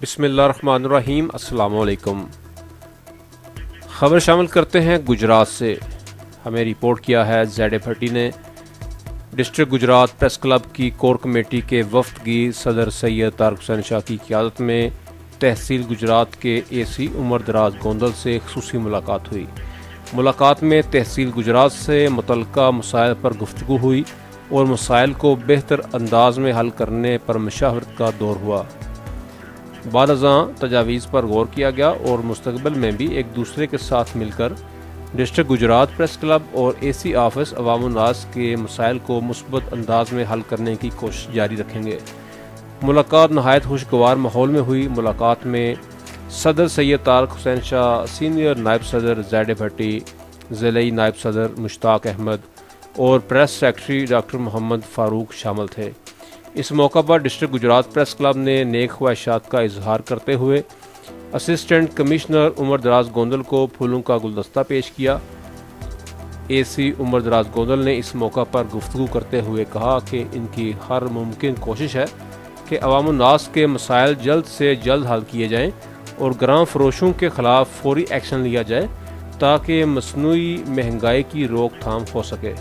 बिस्मिल्लाहिर्रहमानिर्रहीम। अस्सलाम वालेकुम। ख़बर शामिल करते हैं गुजरात से। हमें रिपोर्ट किया है ज़ैड भट्टी ने। डिस्ट्रिक्ट गुजरात प्रेस क्लब की कोर कमेटी के वफ्द की सदर सैयद तारिक हुसैन शाह की क़यादत में तहसील गुजरात के AC उमर दराज गोंदल से ख़ुसूसी मुलाकात हुई। मुलाकात में तहसील गुजरात से मुतल्लिका मसाइल पर गुफ्तगू हुई और मसाइल को बेहतर अंदाज में हल करने पर मशावरत का दौर हुआ। बारज़ां तजावीज़ पर गौर किया गया और मुस्तक़बिल में भी एक दूसरे के साथ मिलकर डिस्ट्रिक्ट गुजरात प्रेस क्लब और AC ऑफिस अवाम-उन-नास के मसाइल को मुस्बत अंदाज में हल करने की कोशिश जारी रखेंगे। मुलाकात नहायत खुशगवार माहौल में हुई। मुलाकात में सदर सैयद तारिक हुसैन शाह, सीनियर नायब सदर ज़ैड भट्टी, ज़िलई नायब सदर मुश्ताक अहमद और press secretary doctor Mohammad Farooq शामिल थे। इस मौका पर डिस्ट्रिक्ट गुजरात प्रेस क्लब ने नेक ख्वाहिशात का इजहार करते हुए असिस्टेंट कमिश्नर उमर दराज गोंदल को फूलों का गुलदस्ता पेश किया। AC उमर दराज गोंदल ने इस मौका पर गुफ्तगू करते हुए कहा कि इनकी हर मुमकिन कोशिश है कि अवाम-उन-नास के मसाइल जल्द से जल्द हल किए जाएँ और ग्राम फरोशों के खिलाफ फौरी एक्शन लिया जाए ताकि मसनूई महंगाई की रोकथाम हो सके।